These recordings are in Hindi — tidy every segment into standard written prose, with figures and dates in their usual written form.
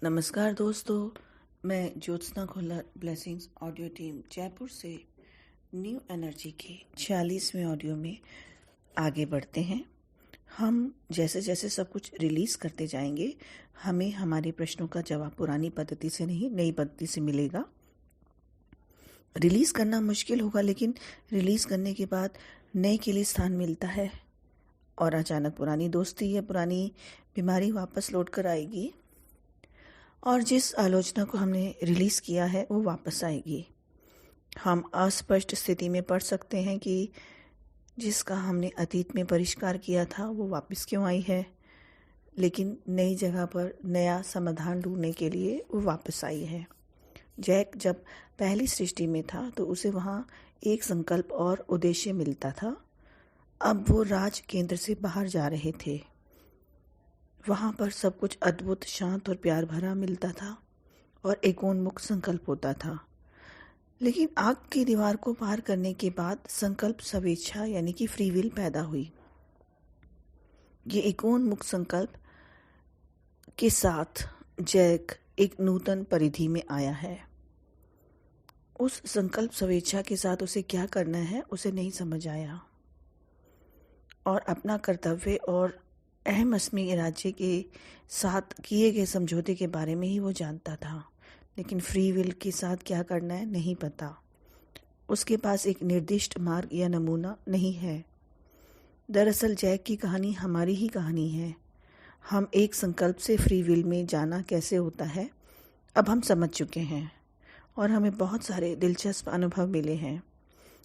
नमस्कार दोस्तों, मैं Jyotsna Kholar blessings audio team Jaipur से न्यू एनर्जी के 46वें ऑडियो में आगे बढ़ते हैं। हम जैसे जैसे सब कुछ रिलीज़ करते जाएंगे, हमें हमारे प्रश्नों का जवाब पुरानी पद्धति से नहीं, नई पद्धति से मिलेगा। रिलीज़ करना मुश्किल होगा, लेकिन रिलीज़ करने के बाद नए के लिए स्थान मिलता है और अचानक पुरानी दोस्ती या पुरानी बीमारी वापस लौट कर आएगी और जिस आलोचना को हमने रिलीज़ किया है वो वापस आएगी। हम अस्पष्ट स्थिति में पढ़ सकते हैं कि जिसका हमने अतीत में परिष्कार किया था वो वापस क्यों आई है, लेकिन नई जगह पर नया समाधान ढूंढने के लिए वो वापस आई है। जैक जब पहली सृष्टि में था तो उसे वहाँ एक संकल्प और उद्देश्य मिलता था। अब वो राज केंद्र से बाहर जा रहे थे। वहाँ पर सब कुछ अद्भुत, शांत और प्यार भरा मिलता था और एकोन्मुख संकल्प होता था। लेकिन आग की दीवार को पार करने के बाद संकल्प स्वेच्छा यानी कि फ्री विल पैदा हुई। ये एकोन्मुख संकल्प के साथ जैक एक नूतन परिधि में आया है। उस संकल्प स्वेच्छा के साथ उसे क्या करना है उसे नहीं समझ आया और अपना कर्तव्य और अहम अस्मी राज्य के साथ किए गए समझौते के बारे में ही वो जानता था, लेकिन फ्री विल के साथ क्या करना है नहीं पता। उसके पास एक निर्दिष्ट मार्ग या नमूना नहीं है। दरअसल जैक की कहानी हमारी ही कहानी है। हम एक संकल्प से फ्री विल में जाना कैसे होता है अब हम समझ चुके हैं और हमें बहुत सारे दिलचस्प अनुभव मिले हैं।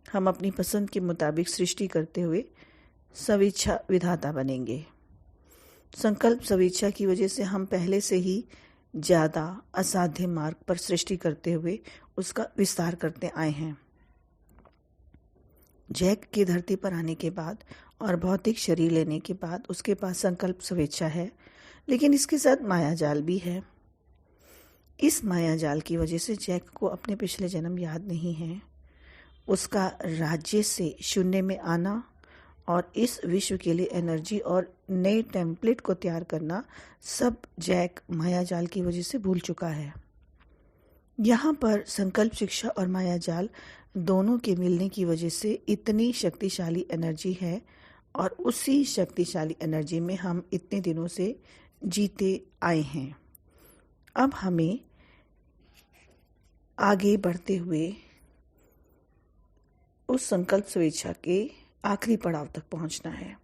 हम अपनी पसंद के मुताबिक सृष्टि करते हुए स्वेच्छा विधाता बनेंगे। संकल्प स्वेच्छा की वजह से हम पहले से ही ज़्यादा असाध्य मार्ग पर सृष्टि करते हुए उसका विस्तार करते आए हैं। जैक के धरती पर आने के बाद और भौतिक शरीर लेने के बाद उसके पास संकल्प स्वेच्छा है, लेकिन इसके साथ मायाजाल भी है। इस मायाजाल की वजह से जैक को अपने पिछले जन्म याद नहीं है। उसका राज्य से शून्य में आना और इस विश्व के लिए एनर्जी और नए टेम्पलेट को तैयार करना सब जैक मायाजाल की वजह से भूल चुका है। यहाँ पर संकल्प शिक्षा और मायाजाल दोनों के मिलने की वजह से इतनी शक्तिशाली एनर्जी है और उसी शक्तिशाली एनर्जी में हम इतने दिनों से जीते आए हैं। अब हमें आगे बढ़ते हुए उस संकल्प स्वेच्छा के आखिरी पड़ाव तक पहुंचना है।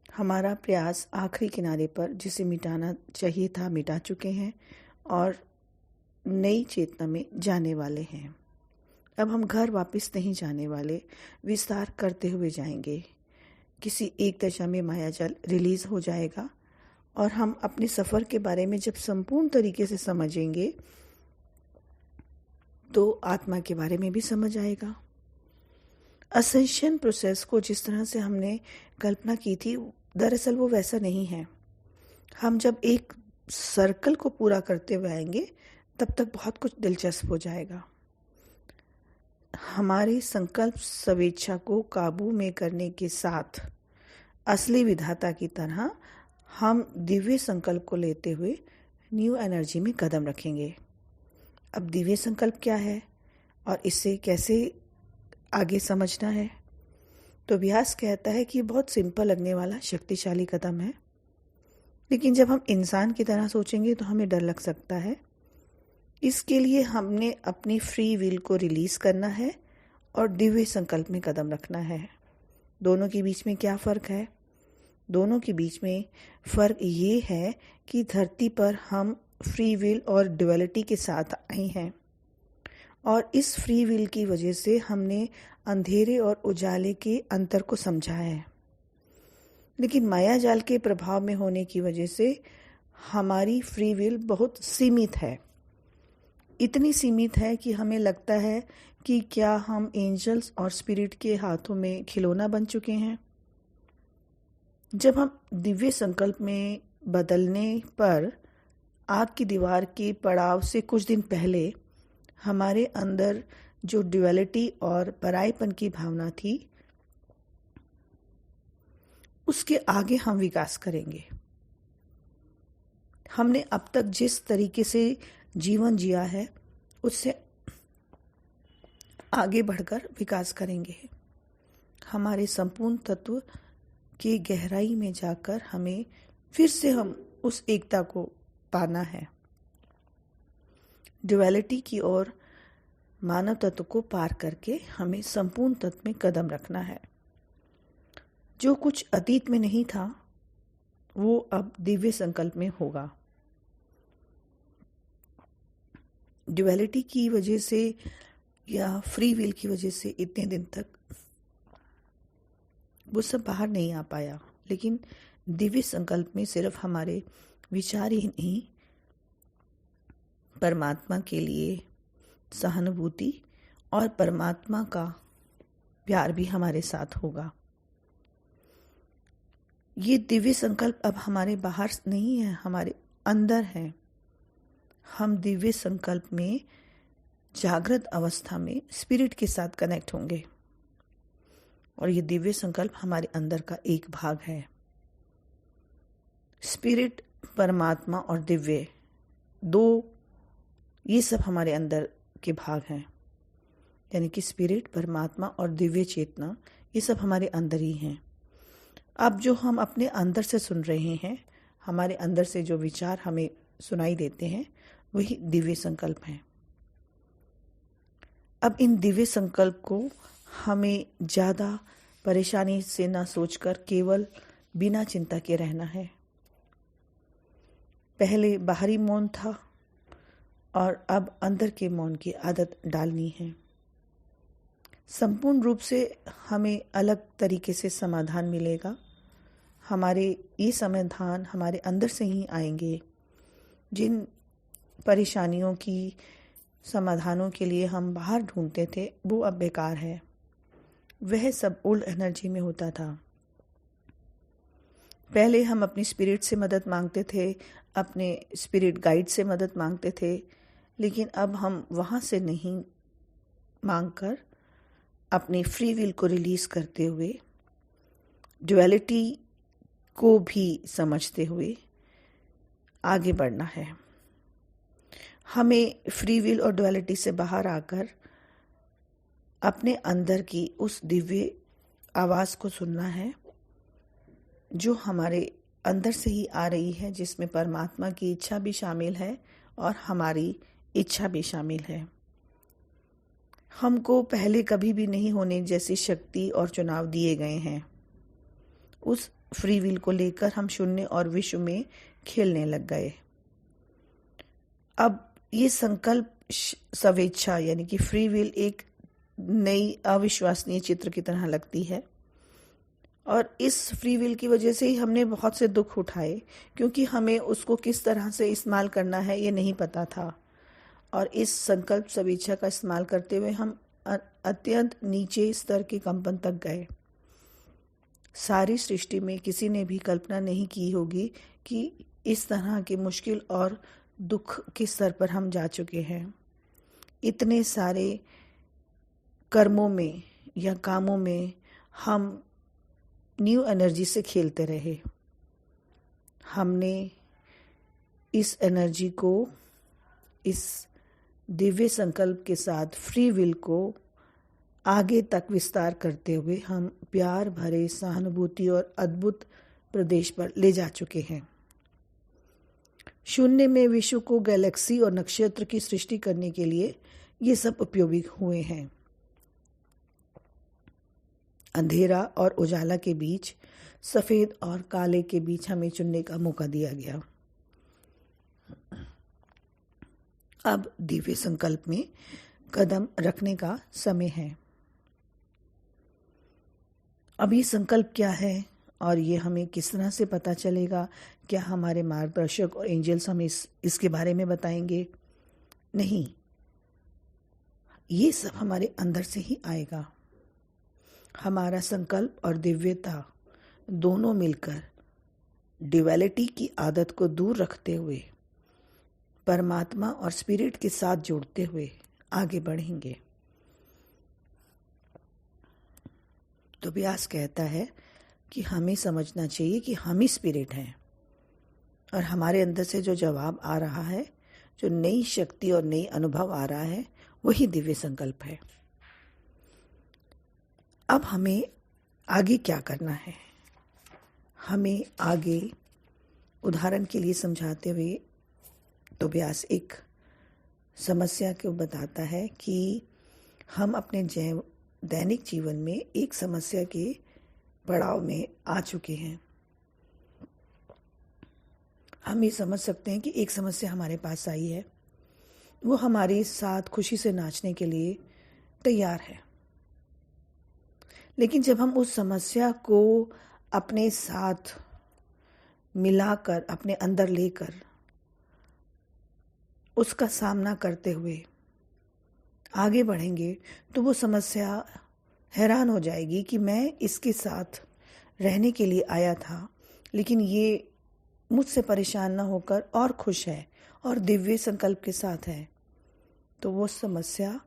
हमारा प्रयास आखिरी किनारे पर जिसे मिटाना चाहिए था मिटा चुके हैं और नई चेतना में जाने वाले हैं। अब हम घर वापस नहीं जाने वाले, विस्तार करते हुए जाएंगे। किसी एक दशा में मायाजाल रिलीज हो जाएगा और हम अपने सफ़र के बारे में जब संपूर्ण तरीके से समझेंगे तो आत्मा के बारे में भी समझ आएगा। असेंशन प्रोसेस को जिस तरह से हमने कल्पना की थी, दरअसल वो वैसा नहीं है। हम जब एक सर्कल को पूरा करते हुए आएंगे तब तक बहुत कुछ दिलचस्प हो जाएगा। हमारे संकल्प स्वेच्छा को काबू में करने के साथ असली विधाता की तरह हम दिव्य संकल्प को लेते हुए न्यू एनर्जी में कदम रखेंगे। अब दिव्य संकल्प क्या है और इससे कैसे आगे समझना है, तो व्यास कहता है कि बहुत सिंपल लगने वाला शक्तिशाली कदम है, लेकिन जब हम इंसान की तरह सोचेंगे तो हमें डर लग सकता है। इसके लिए हमने अपनी फ्री विल को रिलीज करना है और दिव्य संकल्प में कदम रखना है। दोनों के बीच में क्या फ़र्क है? दोनों के बीच में फ़र्क ये है कि धरती पर हम फ्री विल और ड्युअलिटी के साथ आए हैं और इस फ्री विल की वजह से हमने अंधेरे और उजाले के अंतर को समझा है, लेकिन मायाजाल के प्रभाव में होने की वजह से हमारी फ्री विल बहुत सीमित है। इतनी सीमित है कि हमें लगता है कि क्या हम एंजल्स और स्पिरिट के हाथों में खिलौना बन चुके हैं। जब हम दिव्य संकल्प में बदलने पर आग की दीवार के पड़ाव से कुछ दिन पहले हमारे अंदर जो ड्युअलिटी और परायेपन की भावना थी, उसके आगे हम विकास करेंगे। हमने अब तक जिस तरीके से जीवन जिया है उससे आगे बढ़कर विकास करेंगे। हमारे संपूर्ण तत्व की गहराई में जाकर हमें फिर से हम उस एकता को पाना है। ड्युअलिटी की ओर मानव तत्व को पार करके हमें संपूर्ण तत्व में कदम रखना है। जो कुछ अतीत में नहीं था वो अब दिव्य संकल्प में होगा। ड्युअलिटी की वजह से या फ्री विल की वजह से इतने दिन तक वो सब बाहर नहीं आ पाया, लेकिन दिव्य संकल्प में सिर्फ हमारे विचार ही नहीं, परमात्मा के लिए सहानुभूति और परमात्मा का प्यार भी हमारे साथ होगा। ये दिव्य संकल्प अब हमारे बाहर नहीं है, हमारे अंदर है। हम दिव्य संकल्प में जागृत अवस्था में स्पिरिट के साथ कनेक्ट होंगे और ये दिव्य संकल्प हमारे अंदर का एक भाग है। स्पिरिट, परमात्मा और दिव्य, दो ये सब हमारे अंदर के भाग हैं। यानी कि स्पिरिट, परमात्मा और दिव्य चेतना ये सब हमारे अंदर ही हैं। अब जो हम अपने अंदर से सुन रहे हैं, हमारे अंदर से जो विचार हमें सुनाई देते हैं, वही दिव्य संकल्प हैं। अब इन दिव्य संकल्प को हमें ज़्यादा परेशानी से ना सोचकर केवल बिना चिंता के रहना है। पहले बाहरी मौन था और अब अंदर के मौन की आदत डालनी है। संपूर्ण रूप से हमें अलग तरीके से समाधान मिलेगा। हमारे ये समाधान हमारे अंदर से ही आएंगे। जिन परेशानियों की समाधानों के लिए हम बाहर ढूंढते थे वो अब बेकार है। वह सब ओल्ड एनर्जी में होता था। पहले हम अपनी स्पिरिट से मदद मांगते थे, अपने स्पिरिट गाइड से मदद मांगते थे, लेकिन अब हम वहाँ से नहीं मांगकर अपनी फ्री विल को रिलीज करते हुए, ड्युअलिटी को भी समझते हुए आगे बढ़ना है। हमें फ्री विल और ड्युअलिटी से बाहर आकर अपने अंदर की उस दिव्य आवाज़ को सुनना है जो हमारे अंदर से ही आ रही है, जिसमें परमात्मा की इच्छा भी शामिल है और हमारी इच्छा भी शामिल है। हमको पहले कभी भी नहीं होने जैसी शक्ति और चुनाव दिए गए हैं। उस फ्री विल को लेकर हम शून्य और विश्व में खेलने लग गए। अब ये संकल्प स्वेच्छा यानी कि फ्री विल एक नई अविश्वसनीय चित्र की तरह लगती है और इस फ्री विल की वजह से ही हमने बहुत से दुख उठाए, क्योंकि हमें उसको किस तरह से इस्तेमाल करना है ये नहीं पता था। और इस संकल्प स्वेच्छा का इस्तेमाल करते हुए हम अत्यंत नीचे स्तर के कंपन तक गए। सारी सृष्टि में किसी ने भी कल्पना नहीं की होगी कि इस तरह के मुश्किल और दुख के स्तर पर हम जा चुके हैं। इतने सारे कर्मों में या कामों में हम न्यू एनर्जी से खेलते रहे। हमने इस एनर्जी को इस दिव्य संकल्प के साथ फ्री विल को आगे तक विस्तार करते हुए हम प्यार भरे सहानुभूति और अद्भुत प्रदेश पर ले जा चुके हैं। शून्य में विश्व को गैलेक्सी और नक्षत्र की सृष्टि करने के लिए ये सब उपयोगी हुए हैं। अंधेरा और उजाला के बीच, सफेद और काले के बीच हमें चुनने का मौका दिया गया। अब दिव्य संकल्प में कदम रखने का समय है। अब ये संकल्प क्या है और ये हमें किस तरह से पता चलेगा? क्या हमारे मार्गदर्शक और एंजल्स हमें इसके बारे में बताएंगे? नहीं, ये सब हमारे अंदर से ही आएगा। हमारा संकल्प और दिव्यता दोनों मिलकर ड्युअलिटी की आदत को दूर रखते हुए परमात्मा और स्पिरिट के साथ जोड़ते हुए आगे बढ़ेंगे। तो व्यास कहता है कि हमें समझना चाहिए कि हम ही स्पिरिट हैं। और हमारे अंदर से जो जवाब आ रहा है, जो नई शक्ति और नई अनुभव आ रहा है, वही दिव्य संकल्प है। अब हमें आगे क्या करना है? हमें आगे उदाहरण के लिए समझाते हुए तो व्यास एक समस्या को बताता है कि हम अपने दैनिक जीवन में एक समस्या के पड़ाव में आ चुके हैं। हम ये समझ सकते हैं कि एक समस्या हमारे पास आई है, वो हमारे साथ खुशी से नाचने के लिए तैयार है। लेकिन जब हम उस समस्या को अपने साथ मिलाकर, अपने अंदर लेकर उसका सामना करते हुए आगे बढ़ेंगे, तो वो समस्या हैरान हो जाएगी कि मैं इसके साथ रहने के लिए आया था, लेकिन ये मुझसे परेशान ना होकर और खुश है और दिव्य संकल्प के साथ है। तो वो समस्या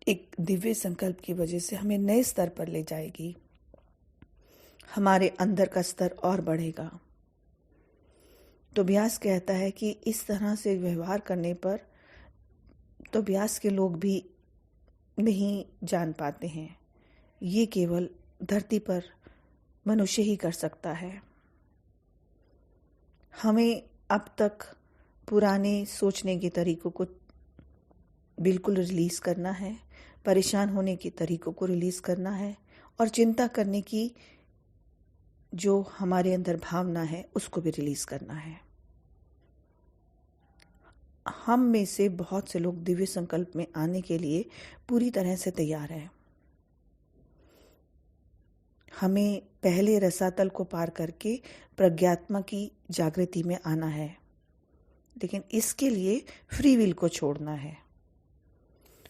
एक दिव्य संकल्प की वजह से हमें नए स्तर पर ले जाएगी, हमारे अंदर का स्तर और बढ़ेगा। तो व्यास कहता है कि इस तरह से व्यवहार करने पर तो व्यास के लोग भी नहीं जान पाते हैं, ये केवल धरती पर मनुष्य ही कर सकता है। हमें अब तक पुराने सोचने के तरीकों को बिल्कुल रिलीज़ करना है, परेशान होने के तरीकों को रिलीज़ करना है और चिंता करने की जो हमारे अंदर भावना है उसको भी रिलीज़ करना है। हम में से बहुत से लोग दिव्य संकल्प में आने के लिए पूरी तरह से तैयार हैं। हमें पहले रसातल को पार करके प्रज्ञात्मा की जागृति में आना है, लेकिन इसके लिए फ्री विल को छोड़ना है।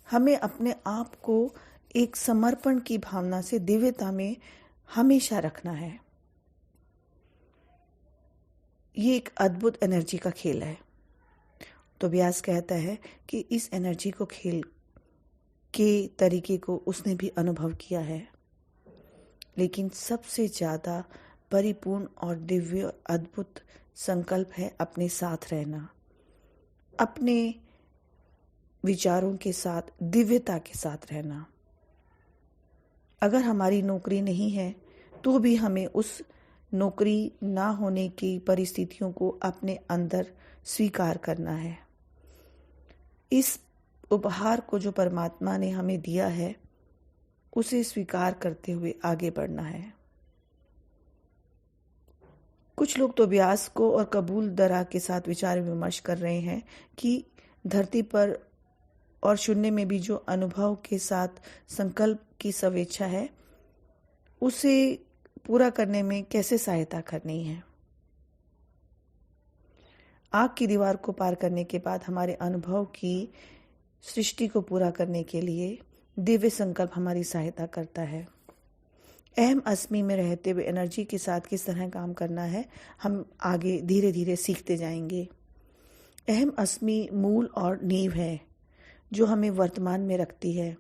हमें अपने आप को एक समर्पण की भावना से दिव्यता में हमेशा रखना है। ये एक अद्भुत एनर्जी का खेल है। तो व्यास कहता है कि इस एनर्जी को खेल के तरीके को उसने भी अनुभव किया है, लेकिन सबसे ज़्यादा परिपूर्ण और दिव्य और अद्भुत संकल्प है अपने साथ रहना, अपने विचारों के साथ दिव्यता के साथ रहना। अगर हमारी नौकरी नहीं है तो भी हमें उस नौकरी ना होने की परिस्थितियों को अपने अंदर स्वीकार करना है। इस उपहार को जो परमात्मा ने हमें दिया है उसे स्वीकार करते हुए आगे बढ़ना है। कुछ लोग तो व्यास को और कबूल दरा के साथ विचार विमर्श कर रहे हैं कि धरती पर और शून्य में भी जो अनुभव के साथ संकल्प की स्वेच्छा है उसे पूरा करने में कैसे सहायता करनी है। आग की दीवार को पार करने के बाद हमारे अनुभव की सृष्टि को पूरा करने के लिए दिव्य संकल्प हमारी सहायता करता है। अहम अस्मि में रहते हुए एनर्जी के साथ किस तरह काम करना है, हम आगे धीरे धीरे सीखते जाएंगे। अहम अस्मि मूल और नींव है जो हमें वर्तमान में रखती है।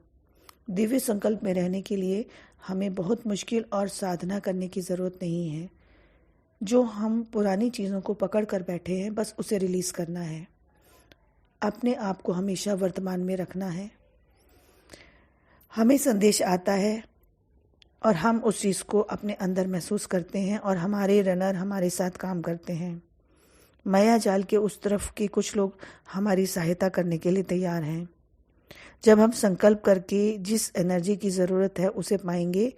दिव्य संकल्प में रहने के लिए हमें बहुत मुश्किल और साधना करने की ज़रूरत नहीं है। जो हम पुरानी चीज़ों को पकड़ कर बैठे हैं, बस उसे रिलीज़ करना है। अपने आप को हमेशा वर्तमान में रखना है। हमें संदेश आता है और हम उस चीज़ को अपने अंदर महसूस करते हैं और हमारे रनर हमारे साथ काम करते हैं। माया जाल के उस तरफ के कुछ लोग हमारी सहायता करने के लिए तैयार हैं। जब हम संकल्प करके जिस एनर्जी की ज़रूरत है उसे पाएंगे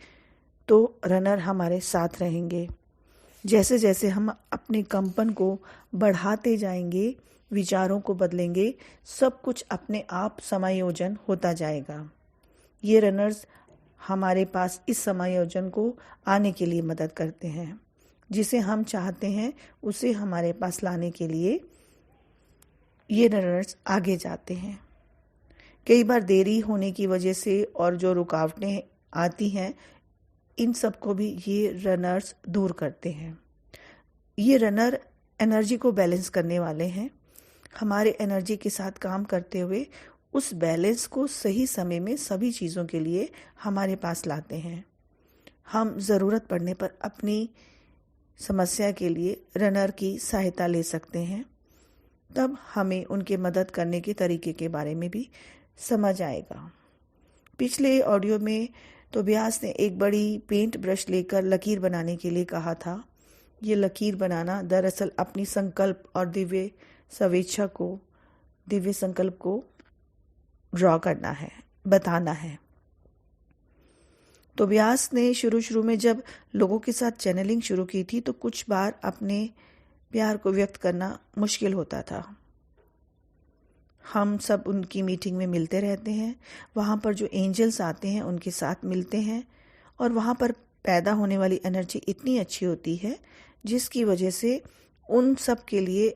तो रनर हमारे साथ रहेंगे। जैसे जैसे हम अपने कंपन को बढ़ाते जाएंगे, विचारों को बदलेंगे, सब कुछ अपने आप समायोजन होता जाएगा। ये रनर्स हमारे पास इस समायोजन को आने के लिए मदद करते हैं। जिसे हम चाहते हैं उसे हमारे पास लाने के लिए ये रनर्स आगे जाते हैं। कई बार देरी होने की वजह से और जो रुकावटें आती हैं, इन सब को भी ये रनर्स दूर करते हैं। ये रनर एनर्जी को बैलेंस करने वाले हैं। हमारे एनर्जी के साथ काम करते हुए उस बैलेंस को सही समय में सभी चीज़ों के लिए हमारे पास लाते हैं। हम ज़रूरत पड़ने पर अपनी समस्या के लिए रनर की सहायता ले सकते हैं। तब हमें उनके मदद करने के तरीके के बारे में भी समझ आएगा। पिछले ऑडियो में तोबियास ने एक बड़ी पेंट ब्रश लेकर लकीर बनाने के लिए कहा था। ये लकीर बनाना दरअसल अपनी संकल्प और दिव्य संकल्प को ड्रॉ करना है, बताना है। तोबियास ने शुरू में जब लोगों के साथ चैनलिंग शुरू की थी तो कुछ बार अपने प्यार को व्यक्त करना मुश्किल होता था। हम सब उनकी मीटिंग में मिलते रहते हैं, वहाँ पर जो एंजल्स आते हैं उनके साथ मिलते हैं और वहाँ पर पैदा होने वाली एनर्जी इतनी अच्छी होती है जिसकी वजह से उन सब के लिए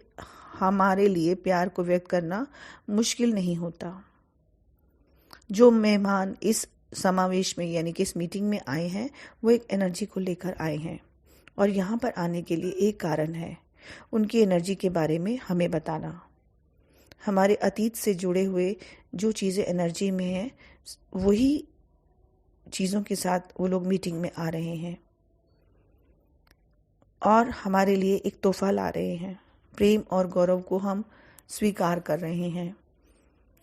हमारे लिए प्यार को व्यक्त करना मुश्किल नहीं होता। जो मेहमान इस समावेश में यानी कि इस मीटिंग में आए हैं वो एक एनर्जी को लेकर आए हैं और यहाँ पर आने के लिए एक कारण है, उनकी एनर्जी के बारे में हमें बताना। हमारे अतीत से जुड़े हुए जो चीज़ें एनर्जी में हैं वही चीज़ों के साथ वो लोग मीटिंग में आ रहे हैं और हमारे लिए एक तोहफा ला रहे हैं। प्रेम और गौरव को हम स्वीकार कर रहे हैं,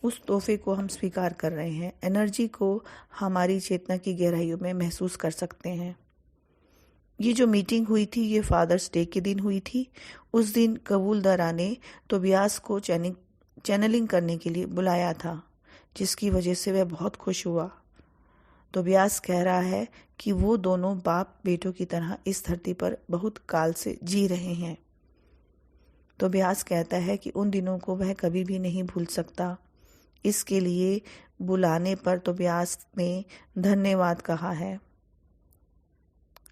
उस तोहफे को हम स्वीकार कर रहे हैं। एनर्जी को हमारी चेतना की गहराइयों में महसूस कर सकते हैं। ये जो मीटिंग हुई थी ये फादर्स डे के दिन हुई थी। उस दिन कबूलदारा ने तोबियास को चैनलिंग करने के लिए बुलाया था, जिसकी वजह से वह बहुत खुश हुआ। तोबियास कह रहा है कि वो दोनों बाप बेटों की तरह इस धरती पर बहुत काल से जी रहे हैं। तोबियास कहता है कि उन दिनों को वह कभी भी नहीं भूल सकता। इसके लिए बुलाने पर तोबियास ने धन्यवाद कहा है,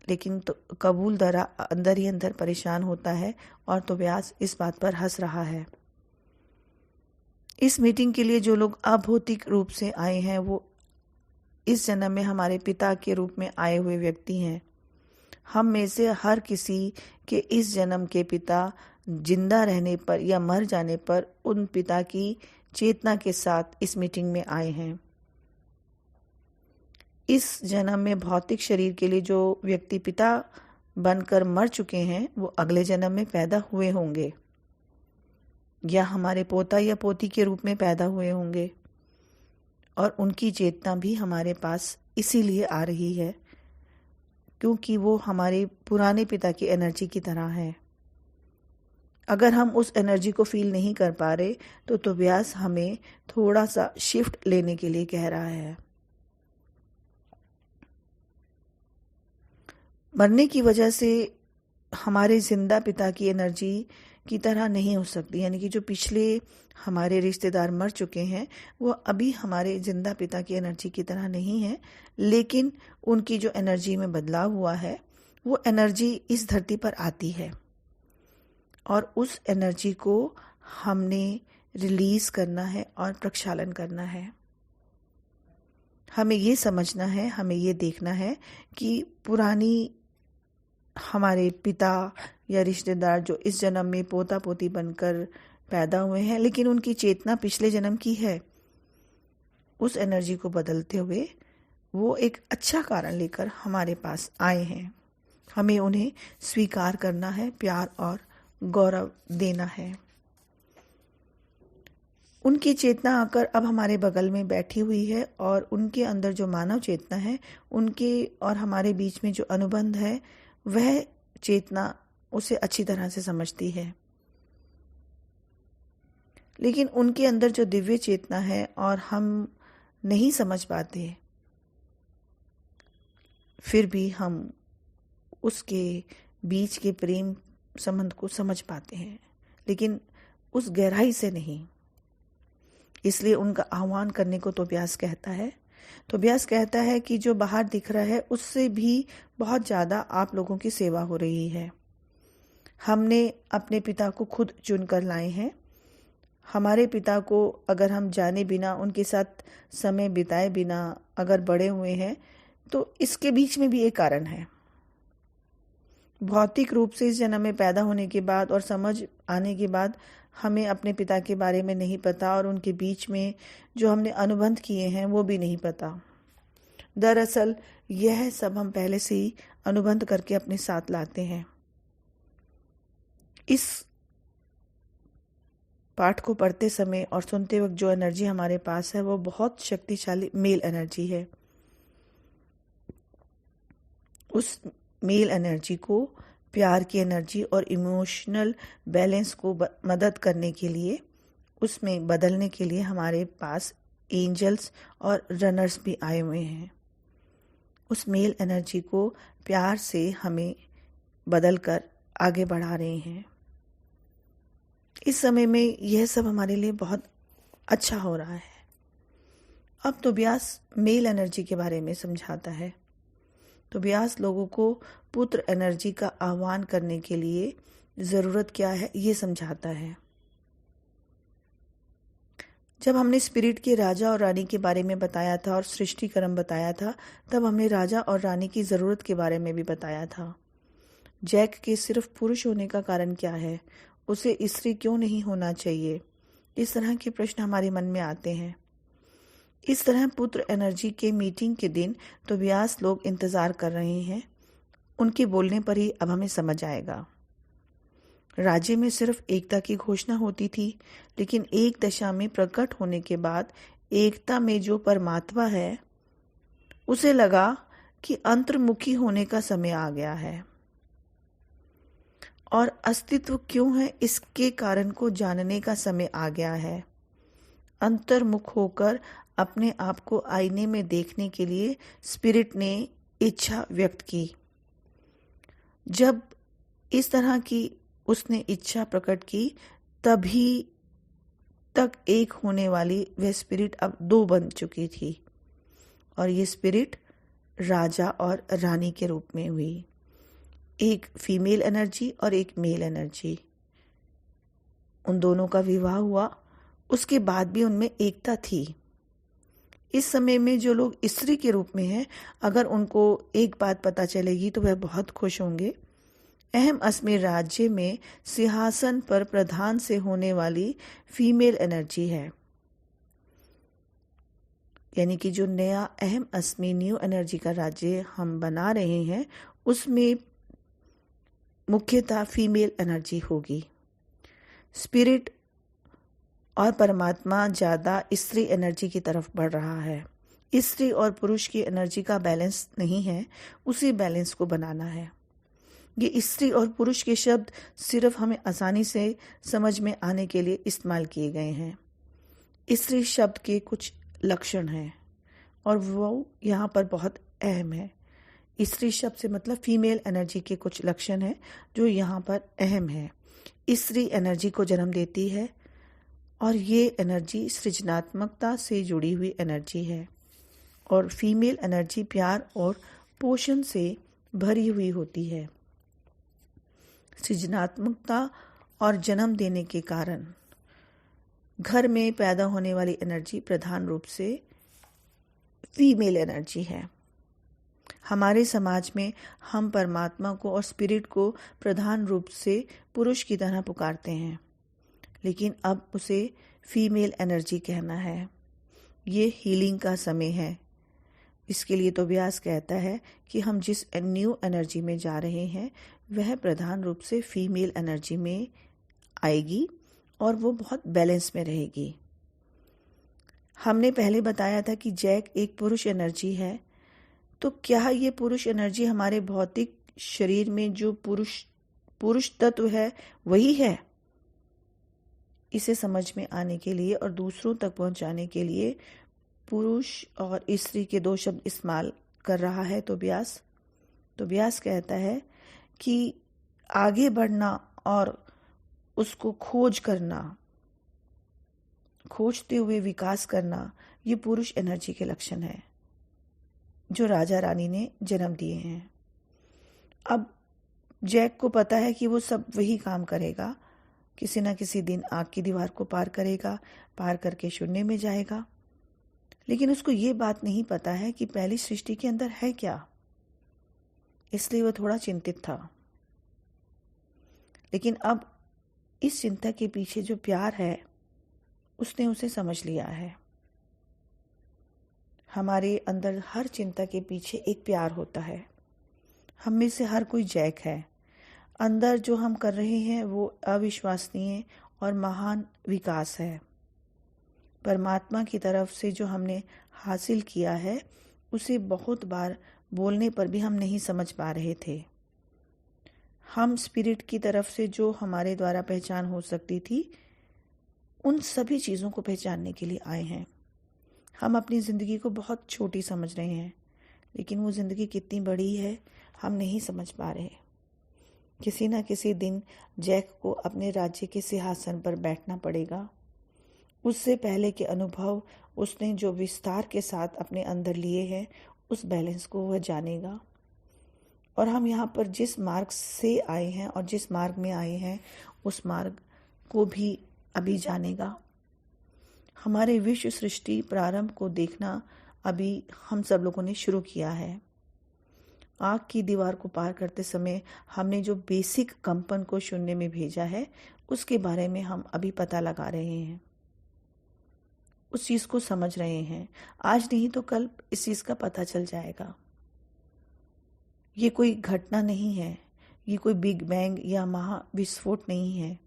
लेकिन तो कबूलदारा अंदर ही अंदर परेशान होता है और तोबियास इस बात पर हंस रहा है। इस मीटिंग के लिए जो लोग अभौतिक रूप से आए हैं वो इस जन्म में हमारे पिता के रूप में आए हुए व्यक्ति हैं। हम में से हर किसी के इस जन्म के पिता जिंदा रहने पर या मर जाने पर उन पिता की चेतना के साथ इस मीटिंग में आए हैं। इस जन्म में भौतिक शरीर के लिए जो व्यक्ति पिता बनकर मर चुके हैं वो अगले जन्म में पैदा हुए होंगे या हमारे पोता या पोती के रूप में पैदा हुए होंगे और उनकी चेतना भी हमारे पास इसीलिए आ रही है क्योंकि वो हमारे पुराने पिता की एनर्जी की तरह है। अगर हम उस एनर्जी को फील नहीं कर पा रहे तो तोबियास हमें थोड़ा सा शिफ्ट लेने के लिए कह रहा है। मरने की वजह से हमारे जिंदा पिता की एनर्जी की तरह नहीं हो सकती, यानी कि जो पिछले हमारे रिश्तेदार मर चुके हैं वो अभी हमारे जिंदा पिता की एनर्जी की तरह नहीं है, लेकिन उनकी जो एनर्जी में बदलाव हुआ है वो एनर्जी इस धरती पर आती है और उस एनर्जी को हमने रिलीज करना है और प्रक्षालन करना है। हमें ये समझना है, हमें ये देखना है कि पुरानी हमारे पिता या रिश्तेदार जो इस जन्म में पोता पोती बनकर पैदा हुए हैं लेकिन उनकी चेतना पिछले जन्म की है, उस एनर्जी को बदलते हुए वो एक अच्छा कारण लेकर हमारे पास आए हैं। हमें उन्हें स्वीकार करना है, प्यार और गौरव देना है। उनकी चेतना आकर अब हमारे बगल में बैठी हुई है और उनके अंदर जो मानव चेतना है, उनके और हमारे बीच में जो अनुबंध है वह चेतना उसे अच्छी तरह से समझती है। लेकिन उनके अंदर जो दिव्य चेतना है और हम नहीं समझ पाते, फिर भी हम उसके बीच के प्रेम संबंध को समझ पाते हैं, लेकिन उस गहराई से नहीं। इसलिए उनका आह्वान करने को तोबियास कहता है। तोबियास कहता है कि जो बाहर दिख रहा है उससे भी बहुत ज़्यादा आप लोगों की सेवा हो रही है। हमने अपने पिता को खुद चुनकर लाए हैं। हमारे पिता को अगर हम जाने बिना, उनके साथ समय बिताए बिना अगर बड़े हुए हैं तो इसके बीच में भी एक कारण है। भौतिक रूप से इस जन्म में पैदा होने के बाद और समझ आने के बाद हमें अपने पिता के बारे में नहीं पता और उनके बीच में जो हमने अनुबंध किए हैं वो भी नहीं पता। दरअसल यह सब हम पहले से ही अनुबंध करके अपने साथ लाते हैं। इस पाठ को पढ़ते समय और सुनते वक्त जो एनर्जी हमारे पास है वो बहुत शक्तिशाली मेल एनर्जी है। उस मेल एनर्जी को प्यार की एनर्जी और इमोशनल बैलेंस को मदद करने के लिए, उसमें बदलने के लिए हमारे पास एंजल्स और रनर्स भी आए हुए हैं। उस मेल एनर्जी को प्यार से हमें बदल कर आगे बढ़ा रहे हैं। इस समय में यह सब हमारे लिए बहुत अच्छा हो रहा है। अब तो व्यास मेल एनर्जी के बारे में समझाता है। तो व्यास लोगों को पुत्र एनर्जी का आह्वान करने के लिए ज़रूरत क्या है ये समझाता है। जब हमने स्पिरिट के राजा और रानी के बारे में बताया था और सृष्टि क्रम बताया था, तब हमने राजा और रानी की ज़रूरत के बारे में भी बताया था। जैक के सिर्फ पुरुष होने का कारण क्या है? उसे स्त्री क्यों नहीं होना चाहिए? इस तरह के प्रश्न हमारे मन में आते हैं। इस तरह पुत्र एनर्जी के मीटिंग के दिन तो व्यास लोग इंतज़ार कर रहे हैं। उनके बोलने पर ही अब हमें समझ आएगा। राज्य में सिर्फ एकता की घोषणा होती थी, लेकिन एक दशा में प्रकट होने के बाद एकता में जो परमात्मा है उसे लगा कि अंतर्मुखी होने का समय आ गया है और अस्तित्व क्यों है इसके कारण को जानने का समय आ गया है। अंतर्मुख होकर अपने आप को आईने में देखने के लिए स्पिरिट ने इच्छा व्यक्त की। जब इस तरह की उसने इच्छा प्रकट की, तभी तक एक होने वाली वह स्पिरिट अब दो बन चुकी थी और ये स्पिरिट राजा और रानी के रूप में हुई। एक फीमेल एनर्जी और एक मेल एनर्जी, उन दोनों का विवाह हुआ। उसके बाद भी उनमें एकता थी। इस समय में जो लोग स्त्री के रूप में हैं, अगर उनको एक बात पता चलेगी तो वह बहुत खुश होंगे। अहम अस्मी राज्य में सिंहासन पर प्रधान से होने वाली फीमेल एनर्जी है, यानी कि जो नया अहम अस्मी न्यू एनर्जी का राज्य हम बना रहे हैं उसमें मुख्यतः फीमेल एनर्जी होगी। स्पिरिट और परमात्मा ज़्यादा स्त्री एनर्जी की तरफ बढ़ रहा है। स्त्री और पुरुष की एनर्जी का बैलेंस नहीं है, उसी बैलेंस को बनाना है। ये स्त्री और पुरुष के शब्द सिर्फ हमें आसानी से समझ में आने के लिए इस्तेमाल किए गए हैं। स्त्री शब्द के कुछ लक्षण हैं और वो यहाँ पर बहुत अहम है। स्त्री शब्द से मतलब फीमेल एनर्जी के कुछ लक्षण हैं जो यहाँ पर अहम है। स्त्री एनर्जी को जन्म देती है और ये एनर्जी सृजनात्मकता से जुड़ी हुई एनर्जी है और फीमेल एनर्जी प्यार और पोषण से भरी हुई होती है। सृजनात्मकता और जन्म देने के कारण घर में पैदा होने वाली एनर्जी प्रधान रूप से फीमेल एनर्जी है। हमारे समाज में हम परमात्मा को और स्पिरिट को प्रधान रूप से पुरुष की तरह पुकारते हैं, लेकिन अब उसे फीमेल एनर्जी कहना है। ये हीलिंग का समय है। इसके लिए तो व्यास कहता है कि हम जिस न्यू एनर्जी में जा रहे हैं वह प्रधान रूप से फीमेल एनर्जी में आएगी और वो बहुत बैलेंस में रहेगी। हमने पहले बताया था कि जैक एक पुरुष एनर्जी है, तो क्या ये पुरुष एनर्जी हमारे भौतिक शरीर में जो पुरुष तत्व है वही है? इसे समझ में आने के लिए और दूसरों तक पहुंचाने के लिए पुरुष और स्त्री के दो शब्द इस्तेमाल कर रहा है। तो व्यास कहता है कि आगे बढ़ना और उसको खोज करना, खोजते हुए विकास करना, ये पुरुष एनर्जी के लक्षण है जो राजा रानी ने जन्म दिए हैं। अब जैक को पता है कि वो सब वही काम करेगा, किसी न किसी दिन आग की दीवार को पार करेगा, पार करके शून्य में जाएगा। लेकिन उसको ये बात नहीं पता है कि पहली सृष्टि के अंदर है क्या, इसलिए वह थोड़ा चिंतित था। लेकिन अब इस चिंता के पीछे जो प्यार है उसने उसे समझ लिया है। हमारे अंदर हर चिंता के पीछे एक प्यार होता है। हम में से हर कोई जैक है। अंदर जो हम कर रहे हैं वो अविश्वसनीय और महान विकास है। परमात्मा की तरफ से जो हमने हासिल किया है उसे बहुत बार बोलने पर भी हम नहीं समझ पा रहे थे। हम स्पिरिट की तरफ से जो हमारे द्वारा पहचान हो सकती थी उन सभी चीज़ों को पहचानने के लिए आए हैं। हम अपनी ज़िंदगी को बहुत छोटी समझ रहे हैं, लेकिन वो ज़िंदगी कितनी बड़ी है हम नहीं समझ पा रहे। किसी न किसी दिन जैक को अपने राज्य के सिंहासन पर बैठना पड़ेगा। उससे पहले के अनुभव उसने जो विस्तार के साथ अपने अंदर लिए हैं उस बैलेंस को वह जानेगा। और हम यहाँ पर जिस मार्ग से आए हैं और जिस मार्ग में आए हैं उस मार्ग को भी अभी जानेगा। हमारे विश्व सृष्टि प्रारंभ को देखना अभी हम सब लोगों ने शुरू किया है। आग की दीवार को पार करते समय हमने जो बेसिक कंपन को शून्य में भेजा है उसके बारे में हम अभी पता लगा रहे हैं, उस चीज़ को समझ रहे हैं। आज नहीं तो कल इस चीज़ का पता चल जाएगा। ये कोई घटना नहीं है, ये कोई बिग बैंग या महाविस्फोट नहीं है।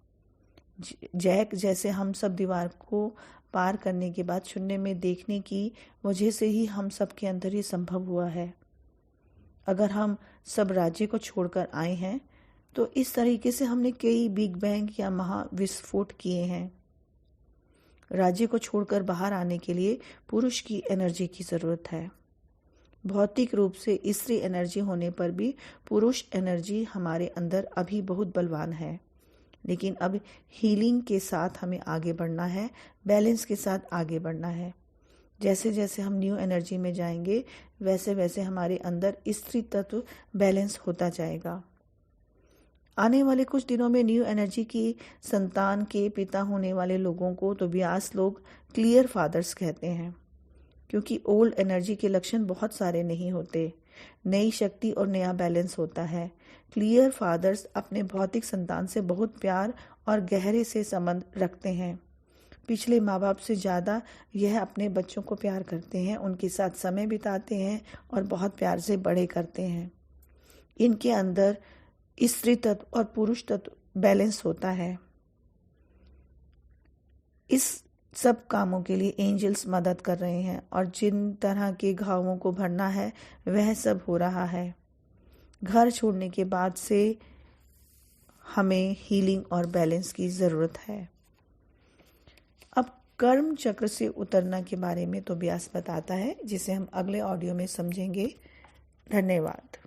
जैक जैसे हम सब दीवार को पार करने के बाद शून्य में देखने की वजह से ही हम सब के अंदर ये संभव हुआ है। अगर हम सब राज्य को छोड़कर आए हैं तो इस तरीके से हमने कई बिग बैंग या महाविस्फोट किए हैं। राज्य को छोड़कर बाहर आने के लिए पुरुष की एनर्जी की ज़रूरत है। भौतिक रूप से स्त्री एनर्जी होने पर भी पुरुष एनर्जी हमारे अंदर अभी बहुत बलवान है। लेकिन अब हीलिंग के साथ हमें आगे बढ़ना है, बैलेंस के साथ आगे बढ़ना है। जैसे जैसे हम न्यू एनर्जी में जाएंगे वैसे वैसे हमारे अंदर स्त्री तत्व बैलेंस होता जाएगा। आने वाले कुछ दिनों में न्यू एनर्जी की संतान के पिता होने वाले लोगों को तो व्यास लोग क्लियर फादर्स कहते हैं, क्योंकि ओल्ड एनर्जी के लक्षण बहुत सारे नहीं होते। नई शक्ति और नया बैलेंस होता है। क्लियर फादर्स अपने भौतिक संतान से बहुत प्यार और गहरे से संबंध रखते हैं। पिछले माँ बाप से ज़्यादा यह अपने बच्चों को प्यार करते हैं, उनके साथ समय बिताते हैं और बहुत प्यार से बड़े करते हैं। इनके अंदर स्त्री तत्व और पुरुष तत्व बैलेंस होता है। इस सब कामों के लिए एंजल्स मदद कर रहे हैं और जिन तरह के घावों को भरना है वह सब हो रहा है। घर छोड़ने के बाद से हमें हीलिंग और बैलेंस की ज़रूरत है। अब कर्म चक्र से उतरना के बारे में तो व्यास बताता है, जिसे हम अगले ऑडियो में समझेंगे। धन्यवाद।